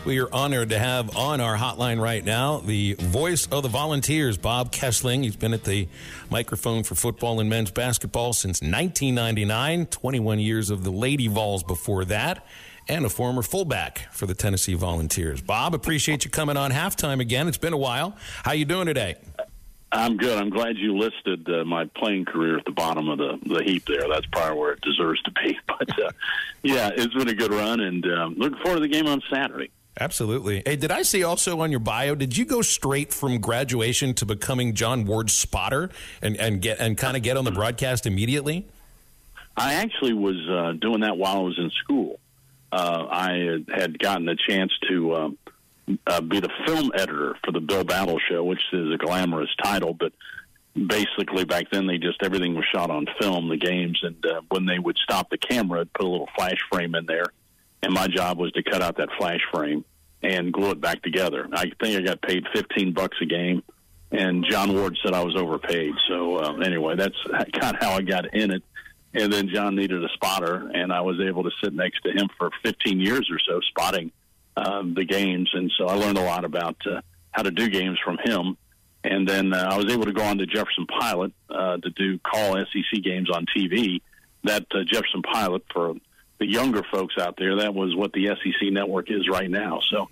We are honored to have on our hotline right now the voice of the Volunteers, Bob Kessling. He's been at the microphone for football and men's basketball since 1999, 21 years of the Lady Vols before that, and a former fullback for the Tennessee Volunteers. Bob, appreciate you coming on halftime again. It's been a while. How you doing today? I'm good. I'm glad you listed my playing career at the bottom of the heap there. That's probably where it deserves to be. But, yeah, it's been a good run, and looking forward to the game on Saturday. Absolutely. Hey, did I see also on your bio, did you go straight from graduation to becoming John Ward's spotter and kind of get on the broadcast immediately? I actually was doing that while I was in school. I had gotten a chance to be the film editor for the Bill Battle Show, which is a glamorous title, but basically back then everything was shot on film, the games, and when they would stop the camera, I'd put a little flash frame in there. And my job was to cut out that flash frame and glue it back together. I think I got paid $15 a game, and John Ward said I was overpaid. So anyway, that's kind of how I got in it. And then John needed a spotter, and I was able to sit next to him for 15 years or so spotting the games. And so I learned a lot about how to do games from him. And then I was able to go on to Jefferson Pilot to call SEC games on TV. That Jefferson Pilot, for the younger folks out there, that was what the SEC network is right now. So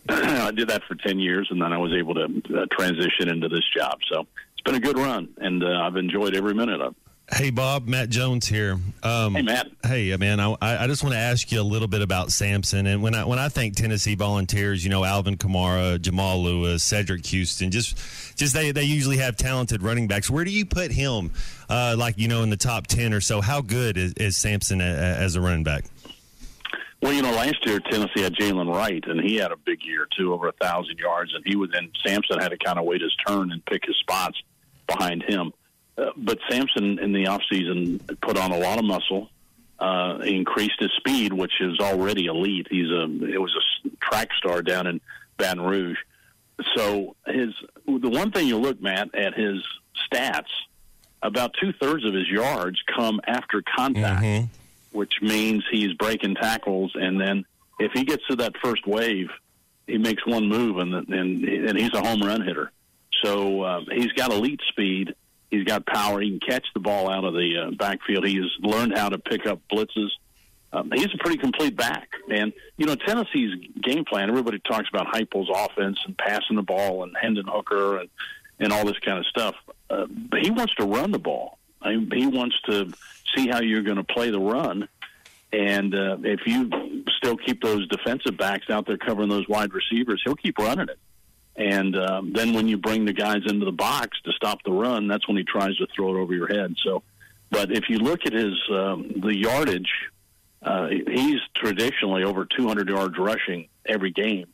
I did that for 10 years, and then I was able to transition into this job. So it's been a good run, and I've enjoyed every minute of it. Hey, Bob, Matt Jones here. Hey, Matt. Hey, man, I just want to ask you a little bit about Sampson. And when I think Tennessee Volunteers, Alvin Kamara, Jamal Lewis, Cedric Houston, just they usually have talented running backs. Where do you put him, in the top 10 or so? How good is Sampson as a running back? Well, last year Tennessee had Jalen Wright, and he had a big year, too, over 1,000 yards. And Sampson had to kind of wait his turn and pick his spots behind him. But Sampson in the offseason put on a lot of muscle, increased his speed, which is already elite. It was a track star down in Baton Rouge. So the one thing you look, Matt, at his stats, about 2/3 of his yards come after contact, which means he's breaking tackles. And then if he gets to that first wave, he makes one move, and he's a home run hitter. So he's got elite speed. He's got power. He can catch the ball out of the backfield. He has learned how to pick up blitzes. He's a pretty complete back. And, Tennessee's game plan, everybody talks about Heupel's offense and passing the ball and Hendon Hooker and all this kind of stuff. But he wants to run the ball. He wants to see how you're going to play the run. And if you still keep those defensive backs out there covering those wide receivers, he'll keep running it. And then when you bring the guys into the box to stop the run, that's when he tries to throw it over your head. So, but if you look at his the yardage, he's traditionally over 200 yards rushing every game.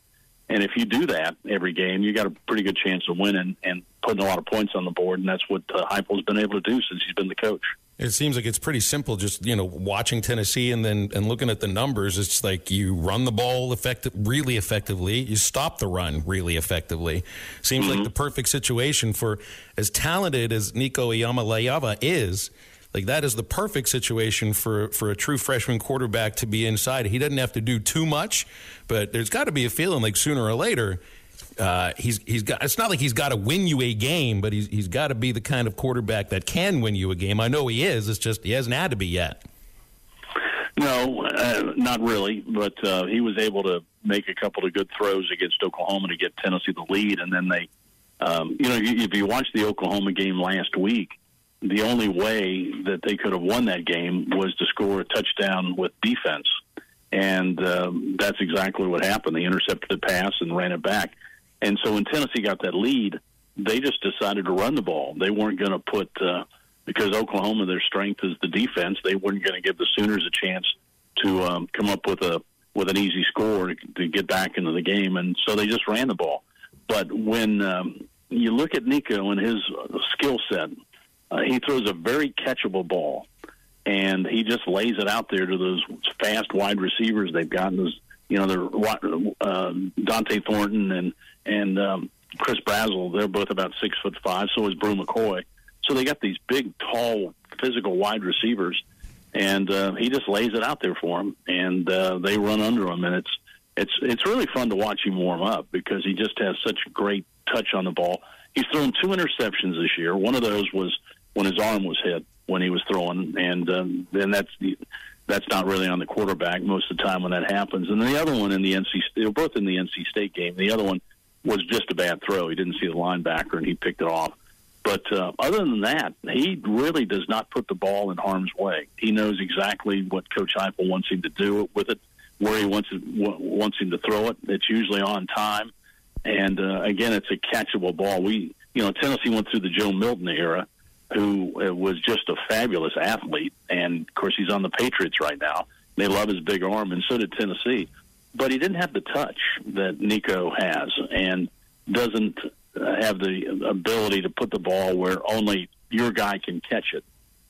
And if you do that every game, you got a pretty good chance of winning and putting a lot of points on the board. And that's what Heupel's been able to do since he's been the coach. It seems like it's pretty simple, just, watching Tennessee and looking at the numbers. It's like you run the ball really effectively. You stop the run really effectively. Seems like the perfect situation for, as talented as Nico Iamaleava is, like that is the perfect situation for a true freshman quarterback to be inside. He doesn't have to do too much, but there's got to be a feeling like sooner or later he's got. It's not like he's got to win you a game, but he's got to be the kind of quarterback that can win you a game. I know he is. It's just he hasn't had to be yet. No, not really. But he was able to make a couple of good throws against Oklahoma to get Tennessee the lead, and then they, if you watch the Oklahoma game last week, the only way that they could have won that game was to score a touchdown with defense, and that's exactly what happened. They intercepted the pass and ran it back. And so when Tennessee got that lead, they just decided to run the ball. They weren't going to put because Oklahoma, their strength is the defense. They weren't going to give the Sooners a chance to come up with an easy score to get back into the game, and so they just ran the ball. But when you look at Nico and his skill set, he throws a very catchable ball, and he just lays it out there to those fast wide receivers they've got. Those, Dante Thornton and Chris Brazel, they're both about 6'5". So is Brew McCoy. So they got these big, tall, physical wide receivers, and he just lays it out there for them, and they run under him. And it's really fun to watch him warm up because he just has such great touch on the ball. He's thrown 2 interceptions this year. One of those was when his arm was hit when he was throwing, and then that's not really on the quarterback most of the time when that happens. And the other one in the they were both in the NC State game. The other one was just a bad throw. He didn't see the linebacker, and he picked it off. But other than that, he really does not put the ball in harm's way. He knows exactly what Coach Heupel wants him to do with it, where he wants him to throw it. It's usually on time. And, again, it's a catchable ball. Tennessee went through the Joe Milton era, who was just a fabulous athlete. And, of course, he's on the Patriots right now. They love his big arm, and so did Tennessee. But he didn't have the touch that Nico has and doesn't have the ability to put the ball where only your guy can catch it.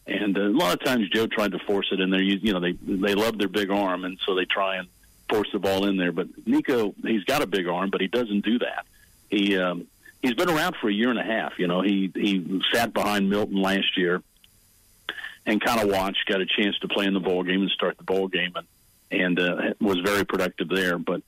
And a lot of times Joe tried to force it in there. They love their big arm, and so they try and force the ball in there. But Nico, he's got a big arm, but he doesn't do that. He's been around for a year and a half. He sat behind Milton last year and kind of watched, got a chance to play in the bowl game and start the bowl game, and was very productive there. But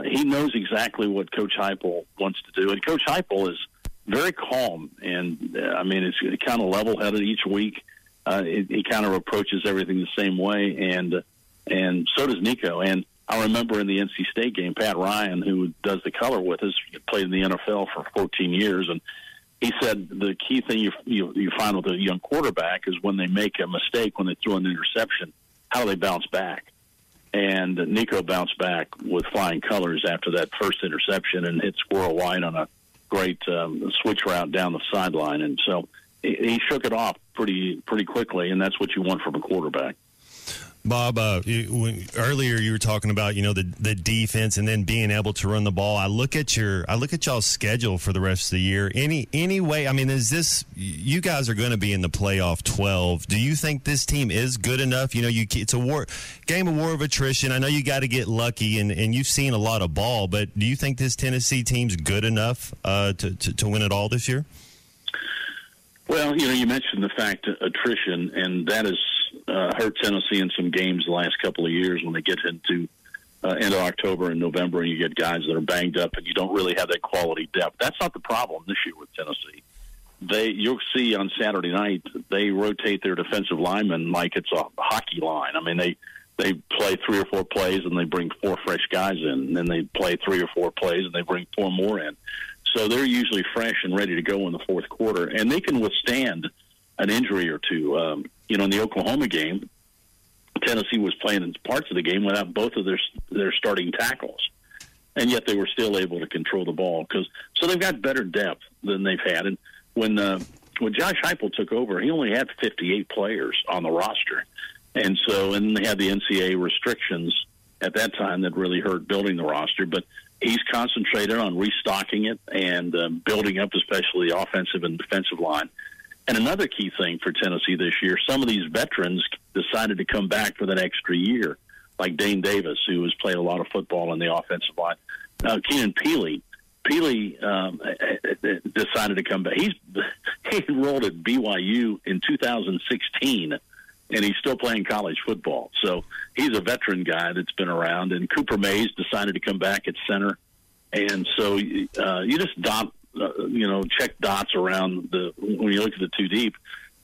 he knows exactly what Coach Heupel wants to do. And Coach Heupel is very calm, and, it's kind of level-headed each week. He kind of approaches everything the same way, and so does Nico. And I remember in the NC State game, Pat Ryan, who does the color with us, played in the NFL for 14 years, and he said the key thing you find with a young quarterback is when they make a mistake, when they throw an interception, how they bounce back. And Nico bounced back with flying colors after that first interception and hit squirrel wide on a great switch route down the sideline. And so he shook it off pretty quickly, and that's what you want from a quarterback. Bob, earlier you were talking about the defense and then being able to run the ball. I look at y'all's schedule for the rest of the year. Any way? Is this, you guys are going to be in the playoff 12? Do you think this team is good enough? It's a game of war of attrition. I know you got to get lucky, and you've seen a lot of ball, but do you think this Tennessee team's good enough to win it all this year? Well, you mentioned the fact attrition, and that has hurt Tennessee in some games the last couple of years when they get into end of October and November, and you get guys that are banged up, and you don't really have that quality depth. That's not the problem this year with Tennessee. You'll see on Saturday night they rotate their defensive linemen like it's a hockey line. They play 3 or 4 plays and they bring 4 fresh guys in, and then they play 3 or 4 plays and they bring 4 more in. So they're usually fresh and ready to go in the fourth quarter, and they can withstand an injury or two. In the Oklahoma game, Tennessee was playing in parts of the game without both of their starting tackles, and yet they were still able to control the ball. So they've got better depth than they've had. And when Josh Heupel took over, he only had 58 players on the roster, and they had the NCAA restrictions at that time that really hurt building the roster. But he's concentrated on restocking it and building up, especially the offensive and defensive line. And another key thing for Tennessee this year, some of these veterans decided to come back for that extra year, like Dane Davis, who has played a lot of football in the offensive line. Keenan Peely decided to come back. He enrolled at BYU in 2016, and he's still playing college football. So he's a veteran guy that's been around. And Cooper Mays decided to come back at center. And so you just check dots around when you look at the 2 deep,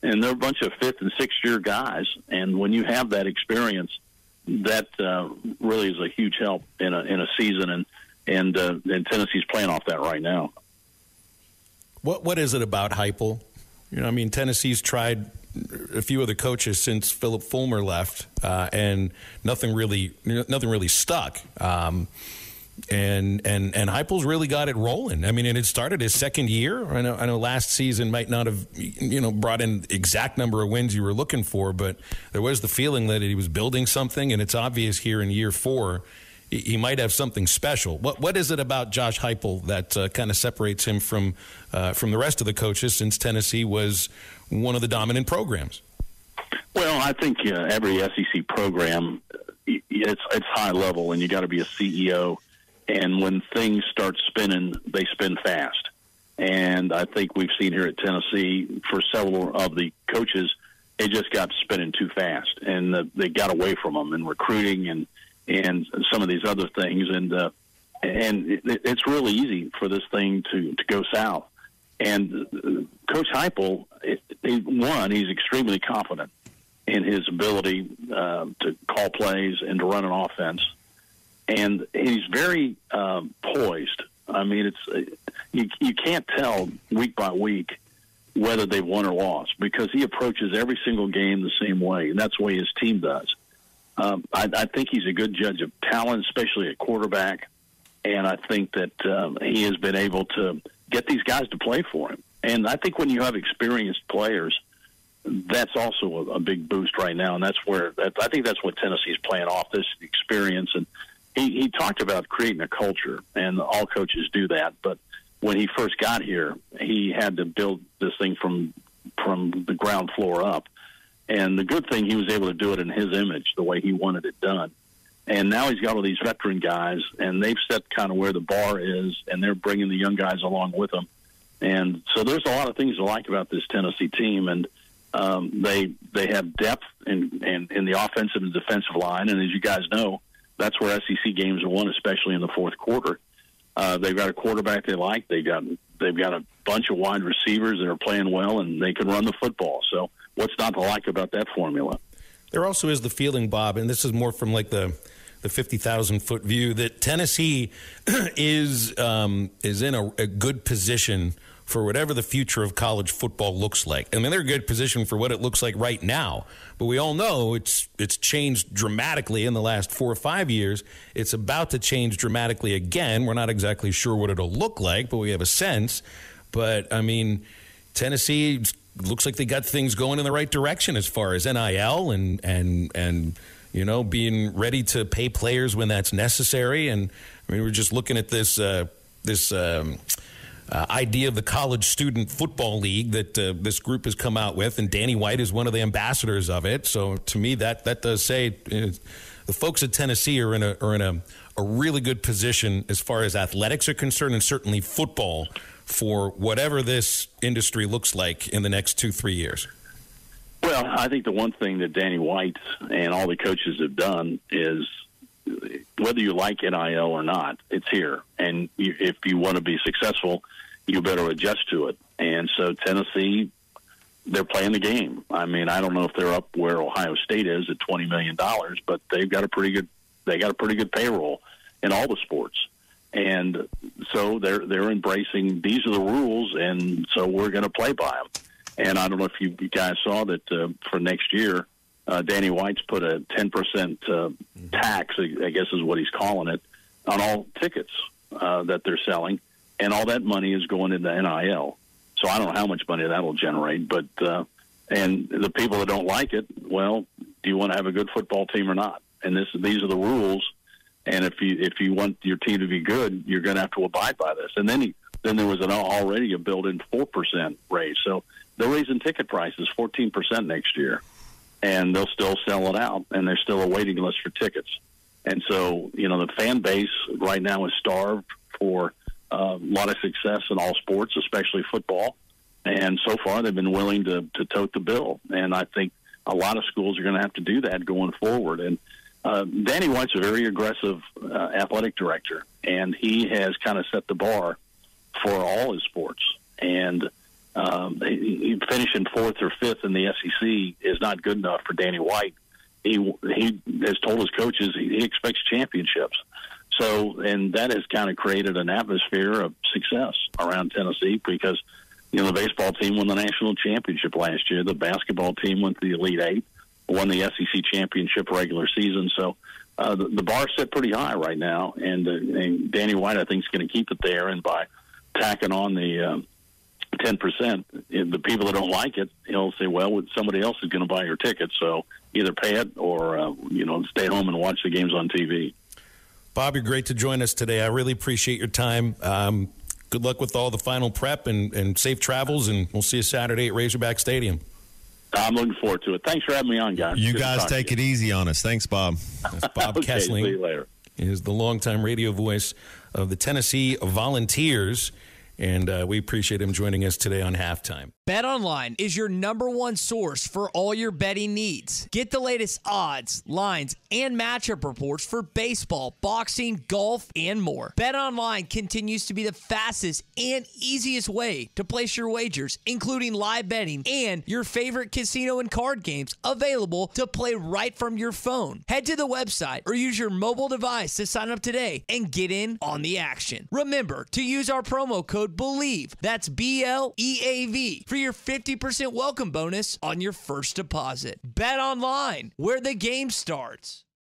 and they're a bunch of 5th and 6th year guys. And when you have that experience, that really is a huge help in a season. And Tennessee's playing off that right now. What is it about Heupel? Tennessee's tried a few other coaches since Philip Fulmer left, and nothing really stuck. And Heupel's really got it rolling. And it started his second year. I know last season might not have, brought in the exact number of wins you were looking for, but there was the feeling that he was building something, and it's obvious here in year 4 he might have something special. What is it about Josh Heupel that kind of separates him from the rest of the coaches, since Tennessee was one of the dominant programs? Well, I think every SEC program, it's high level, and you got to be a CEO. And when things start spinning, they spin fast. And I think we've seen here at Tennessee for several of the coaches, it just got spinning too fast, and they got away from them in recruiting and and some of these other things. And it's really easy for this thing to go south. And Coach Heupel, he's extremely confident in his ability to call plays and to run an offense. And he's very poised. I mean, you can't tell week by week whether they've won or lost because he approaches every single game the same way, and that's the way his team does. I think he's a good judge of talent, especially at quarterback, and I think that he has been able to get these guys to play for him. And I think when you have experienced players, that's also a big boost right now, and I think that's what Tennessee's playing off, this experience. And he talked about creating a culture, and all coaches do that. But when he first got here, he had to build this thing from the ground floor up. And the good thing, he was able to do it in his image, the way he wanted it done. And now he's got all these veteran guys, and they've set kind of where the bar is, and they're bringing the young guys along with them. And so there's a lot of things to like about this Tennessee team, and they have depth in the offensive and defensive line. And as you guys know, that's where SEC games are won, especially in the fourth quarter. They've got a quarterback they like. They've got a bunch of wide receivers that are playing well, and they can run the football. So what's not to like about that formula? There also is the feeling, Bob, and this is more from like the 50,000-foot view, that Tennessee is in a good position for whatever the future of college football looks like. I mean, they're in a good position for what it looks like right now, but we all know it's changed dramatically in the last 4 or 5 years. It's about to change dramatically again. We're not exactly sure what it'll look like, but we have a sense. But, I mean, Tennessee looks like they got things going in the right direction as far as NIL and you know, being ready to pay players when that's necessary. And, I mean, we're just looking at this idea of the College Student Football League that this group has come out with, and Danny White is one of the ambassadors of it. So to me, that does say the folks at Tennessee are in a really good position as far as athletics are concerned, and certainly football, for whatever this industry looks like in the next 2-3 years. Well, I think the one thing that Danny White and all the coaches have done is, whether you like NIL or not, it's here. And if you want to be successful, you better adjust to it. And so Tennessee, they're playing the game. I mean, I don't know if they're up where Ohio State is at $20 million, but they've got a pretty good payroll in all the sports. And so they're embracing, these are the rules, and so we're going to play by them. And I don't know if you guys saw that for next year, Danny White's put a 10% tax, I guess is what he's calling it, on all tickets that they're selling, and all that money is going into NIL. So I don't know how much money that'll generate, but and the people that don't like it, well, do you want to have a good football team or not? And these are the rules, and if you want your team to be good, you're going to have to abide by this. And then there was already a built-in 4% raise, so they're raising ticket prices 14% next year. And they'll still sell it out, and there's still a waiting list for tickets. And so, you know, the fan base right now is starved for a lot of success in all sports, especially football. And so far, they've been willing to tote the bill. And I think a lot of schools are going to have to do that going forward. And Danny White's a very aggressive athletic director, and he has kind of set the bar for all his sports. And he finishing 4th or 5th in the SEC is not good enough for Danny White. He has told his coaches he expects championships. So, and that has kind of created an atmosphere of success around Tennessee because, you know, the baseball team won the national championship last year. The basketball team went to the Elite Eight, won the SEC championship regular season. So the bar's set pretty high right now. And Danny White, I think, is going to keep it there. And by tacking on the 10%, the people that don't like it, he'll say, well, somebody else is going to buy your ticket, so either pay it or, stay home and watch the games on TV. Bob, you're great to join us today. I really appreciate your time. Good luck with all the final prep and safe travels, and we'll see you Saturday at Razorback Stadium. I'm looking forward to it. Thanks for having me on, guys. You guys take it easy on us. Thanks, Bob. That's Bob Okay, Kessling. see you later. He is the longtime radio voice of the Tennessee Volunteers. And we appreciate him joining us today on Halftime. BetOnline is your number one source for all your betting needs. Get the latest odds, lines, and matchup reports for baseball, boxing, golf, and more. BetOnline continues to be the fastest and easiest way to place your wagers, including live betting and your favorite casino and card games available to play right from your phone. Head to the website or use your mobile device to sign up today and get in on the action. Remember to use our promo code BELIEVE, that's BLEAV, for your 50% welcome bonus on your first deposit. Bet online, where the game starts.